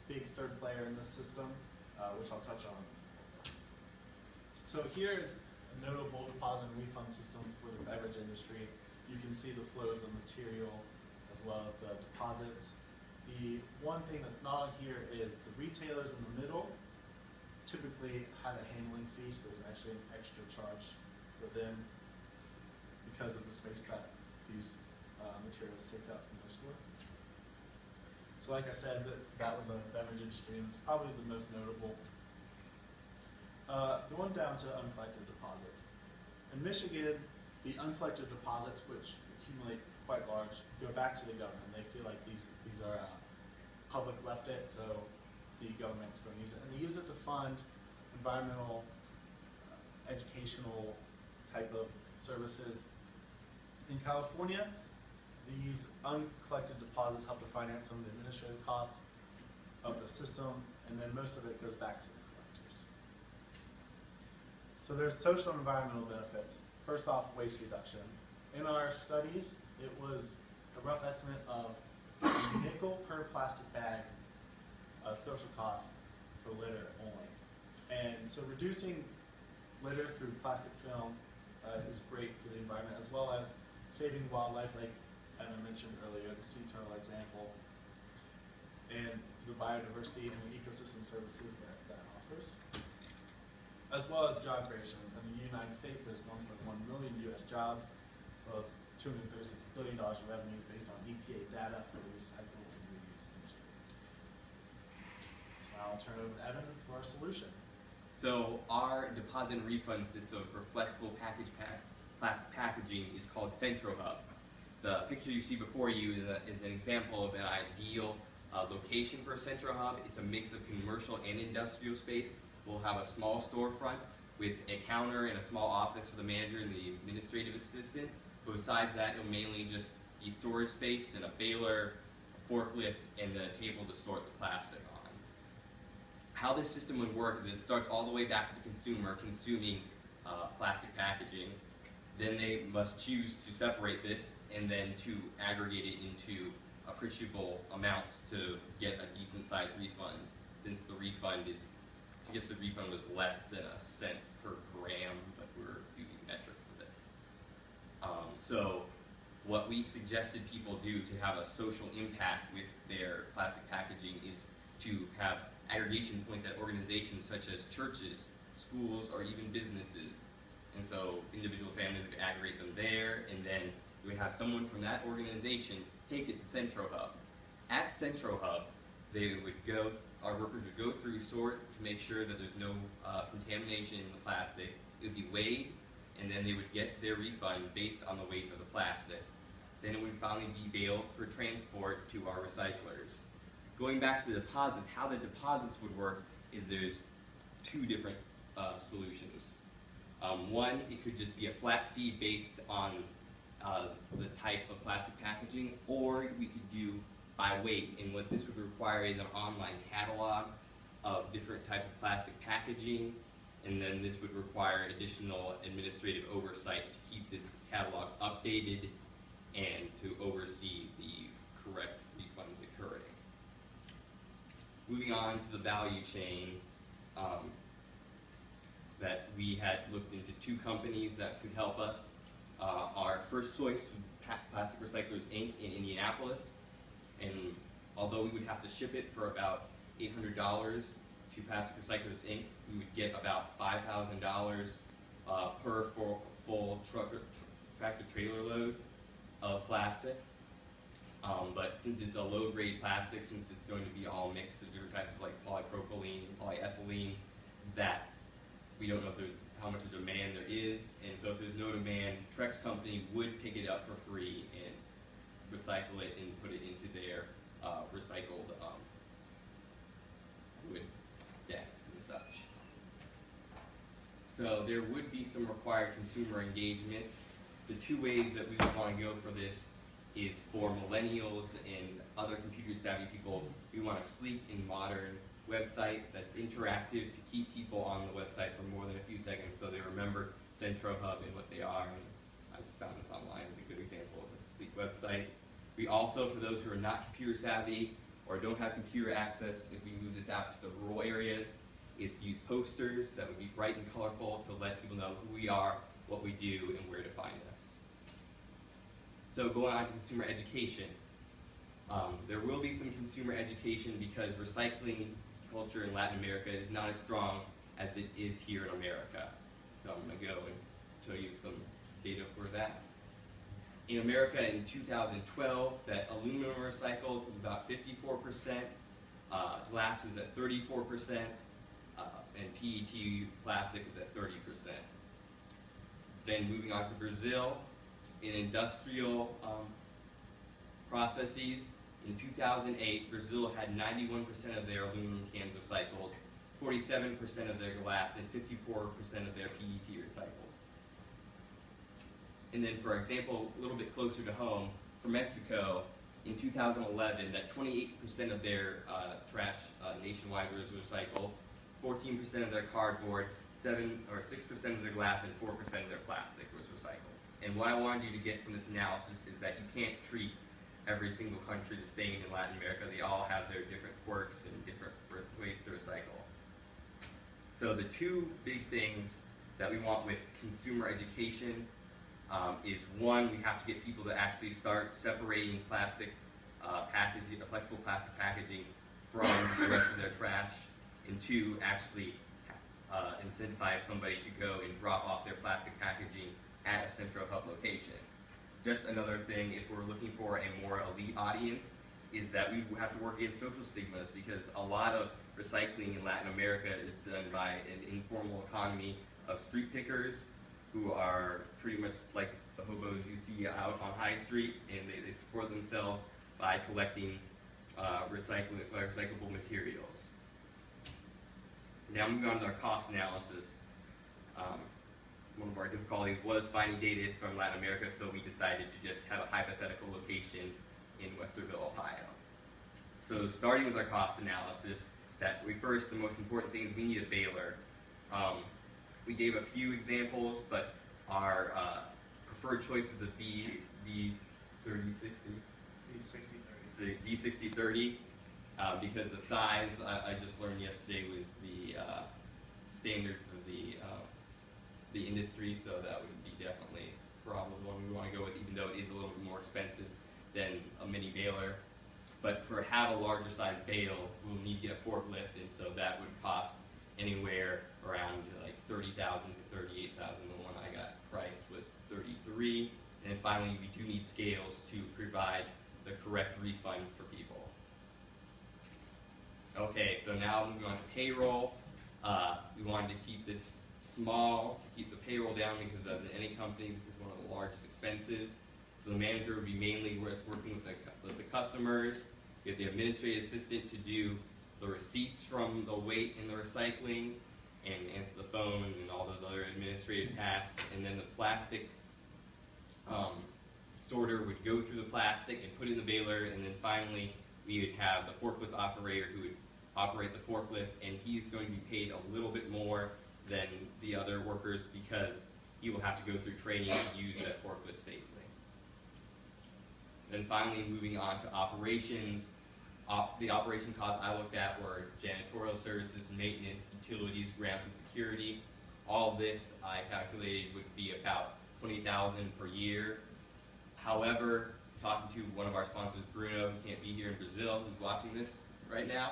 big third player in this system, which I'll touch on. So here is a notable deposit and refund system for the beverage industry. You can see the flows of material as well as the deposits. The one thing that's not on here is the retailers in the middle typically have a handling fee, so there's actually an extra charge for them because of the space that these materials take up in their store. So like I said, that was a beverage industry, and it's probably the most notable. Going down to uncollected deposits. In Michigan, the uncollected deposits, which accumulate quite large, go back to the government. They feel like these are public left it, so the government's going to use it. And they use it to fund environmental, educational type of services. In California, these uncollected deposits help to finance some of the administrative costs of the system, and then most of it goes back to the collectors. So there's social and environmental benefits. First off, waste reduction. In our studies, it was a rough estimate of a nickel per plastic bag social cost for litter only. And so reducing litter through plastic film is great for the environment, as well as saving wildlife, like Emma mentioned earlier, the sea turtle example, and the biodiversity and the ecosystem services that offers. As well as job creation. In the United States, there's 1.1 million US jobs, so it's $236 billion in revenue based on EPA data for the recycle and reuse industry. So now I'll turn it over to Evan for our solution. So our deposit and refund system for flexible plastic packaging is called CentroHub. The picture you see before you is an example of an ideal location for CentroHub. It's a mix of commercial and industrial space. We'll have a small storefront with a counter and a small office for the manager and the administrative assistant. But besides that, it'll mainly just be storage space and a baler, a forklift, and then a table to sort the plastic on. How this system would work is it starts all the way back to the consumer consuming plastic packaging. Then they must choose to separate this and then to aggregate it into appreciable amounts to get a decent sized refund, since the refund is, I guess the refund was less than a cent per gram, but we're using metric for this. So what we suggested people do to have a social impact with their plastic packaging is to have aggregation points at organizations such as churches, schools, or even businesses. And so individual families would aggregate them there, and then we would have someone from that organization take it to CentroHub. At CentroHub, our workers would go through, sort to make sure that there's no contamination in the plastic. It would be weighed, and then they would get their refund based on the weight of the plastic. Then it would finally be baled for transport to our recyclers. Going back to the deposits, how the deposits would work is there's two different solutions. One, it could just be a flat fee based on the type of plastic packaging, or we could do by weight. And what this would require is an online catalog of different types of plastic packaging, and then this would require additional administrative oversight to keep this catalog updated and to oversee the correct refunds occurring. Moving on to the value chain, that we had looked into two companies that could help us. Our first choice was Plastic Recyclers Inc. in Indianapolis, and although we would have to ship it for about $800 to Plastic Recyclers Inc., we would get about $5,000 per full tractor-trailer load of plastic. But since it's a low-grade plastic, since it's going to be all mixed of different types of like polypropylene, polyethylene, that we don't know if there's how much of demand there is, and so if there's no demand, Trex company would pick it up for free and recycle it and put it into their recycled wood decks and such. So there would be some required consumer engagement. The two ways that we would want to go for this is for millennials and other computer-savvy people. We want a sleek and modern website that's interactive to keep people on the website for more than a few seconds so they remember CentroHub and what they are. And I just found this online as a good example of a sleek website. We also, for those who are not computer savvy, or don't have computer access, if we move this out to the rural areas, is to use posters that would be bright and colorful to let people know who we are, what we do, and where to find us. So going on to consumer education. There will be some consumer education because recycling culture in Latin America is not as strong as it is here in America. So I'm going to go and show you some data for that. In America in 2012, that aluminum recycled was about 54%, glass was at 34%, and PET plastic was at 30%. Then moving on to Brazil, in industrial processes, in 2008, Brazil had 91% of their aluminum cans recycled, 47% of their glass, and 54% of their PET recycled. And then, for example, a little bit closer to home, for Mexico, in 2011, that 28% of their trash nationwide was recycled, 14% of their cardboard, 6% of their glass, and 4% of their plastic was recycled. And what I wanted you to get from this analysis is that you can't treat every single country the same in Latin America. They all have their different quirks and different ways to recycle. So the two big things that we want with consumer education is one, we have to get people to actually start separating plastic packaging, flexible plastic packaging from the rest of their trash, and two, actually incentivize somebody to go and drop off their plastic packaging at a Centro Hub location. Just another thing, if we're looking for a more elite audience, is that we have to work against social stigmas, because a lot of recycling in Latin America is done by an informal economy of street pickers who are pretty much like the hobos you see out on High Street, and they support themselves by collecting recyclable materials. Now moving on to our cost analysis. One of our difficulties was finding data from Latin America, so we decided to just have a hypothetical location in Westerville, Ohio. So starting with our cost analysis, the most important thing is we need a baler. We gave a few examples, but our preferred choice is the B3060. B6030. It's the B6030 because the size, I just learned yesterday, was the standard for the industry, so that would be definitely probably the one we want to go with, even though it is a little bit more expensive than a mini baler. But for have a larger size bale, we'll need to get a forklift, and so that would cost anywhere around like $30,000 to $38,000. The one I got priced was $33,000. And then finally, we do need scales to provide the correct refund for people. Okay, so now moving on to payroll. We wanted to keep this small to keep the payroll down, because as in any company, this is one of the largest expenses. So the manager would be mainly working with the customers. You have the administrative assistant to do the receipts from the weight and the recycling, and answer the phone and all those other administrative tasks. And then the plastic sorter would go through the plastic and put it in the baler. And then finally, we would have the forklift operator who would operate the forklift, and he's going to be paid a little bit more than the other workers because he will have to go through training to use that forklift safely. Then finally, moving on to operations. The operation costs I looked at were janitorial services, maintenance, utilities, grounds, and security. All this I calculated would be about $20,000 per year. However, talking to one of our sponsors, Bruno, who can't be here in Brazil, who's watching this right now,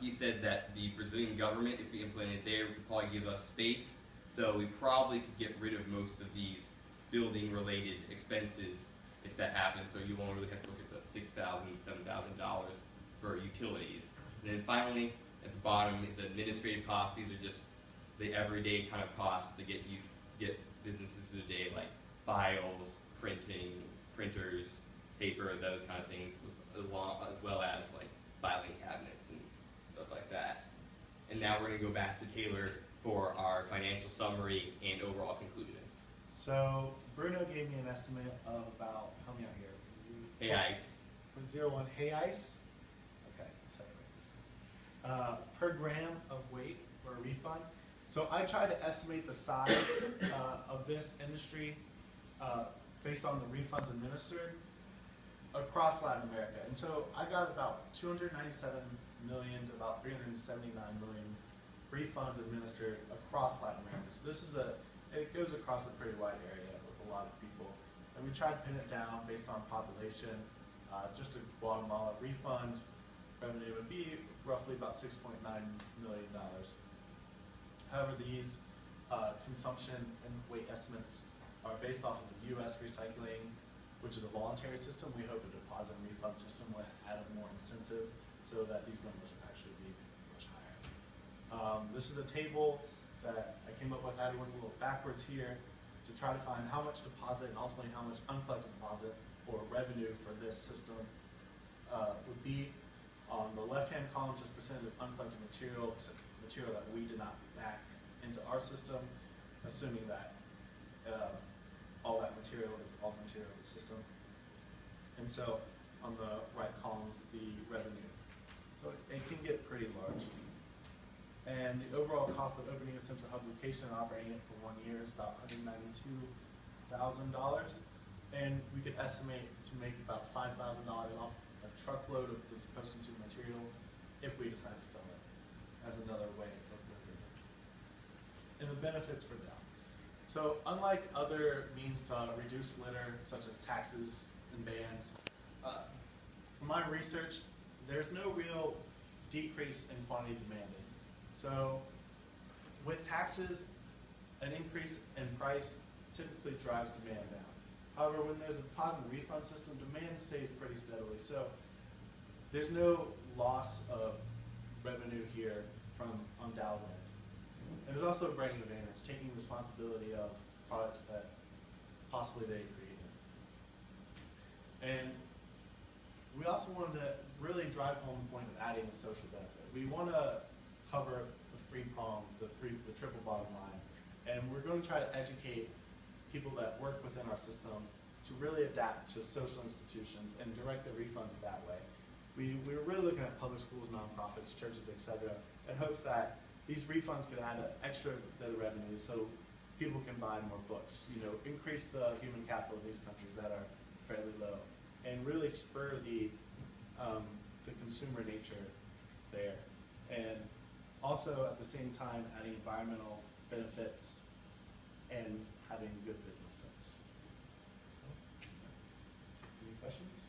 he said that the Brazilian government, if we implemented it there, would probably give us space. So we probably could get rid of most of these building-related expenses if that happens. So you won't really have to look at the $6,000, $7,000 for utilities. And then finally, at the bottom is administrative costs. These are just the everyday kind of costs to get businesses through the day, like files, printing, printers, paper, those kind of things, as well as like filing cabinets and stuff like that. And now we're going to go back to Taylor for our financial summary and overall conclusion. So Bruno gave me an estimate of about, help me out here. Hey Ice. 0.01 hay ice. Okay, per gram of weight for a refund. So I tried to estimate the size of this industry based on the refunds administered. across Latin America. And so I got about 297 million to about 379 million refunds administered across Latin America. So this is it goes across a pretty wide area with a lot of people. And we tried to pin it down based on population. Just a Guatemala refund revenue would be roughly about $6.9 million. However, these consumption and weight estimates are based off of the U.S. recycling, which is a voluntary system. We hope a deposit and refund system would add more incentive so that these numbers would actually be much higher. This is a table that I came up with. I had to work a little backwards here to try to find how much deposit and ultimately how much uncollected deposit or revenue for this system would be. On the left-hand column, just percentage of uncollected material that we did not back into our system, assuming that all that material is all the material of the system. And so on the right column is the revenue. So it can get pretty large. And the overall cost of opening a central hub location and operating it for 1 year is about $192,000. And we could estimate to make about $5,000 off a truckload of this post-consumer material if we decide to sell it as another way of living. And the benefits for Dow. So unlike other means to reduce litter, such as taxes and bans, from my research, there's no real decrease in quantity demanded. So with taxes, an increase in price typically drives demand down. However, when there's a deposit and refund system, demand stays pretty steadily. So there's no loss of revenue here from on Dow's end. And there's also a branding advantage, taking responsibility of products that possibly they created. And we also wanted to really drive home the point of adding a social benefit. We want to cover the three prongs, the triple bottom line. And we're going to try to educate people that work within our system to really adapt to social institutions and direct their refunds that way. We were really looking at public schools, nonprofits, churches, etc., in hopes that these refunds could add an extra bit of revenue so people can buy more books, increase the human capital in these countries that are fairly low, and really spur the consumer nature there. And also at the same time adding environmental benefits and having good business sense. Any questions?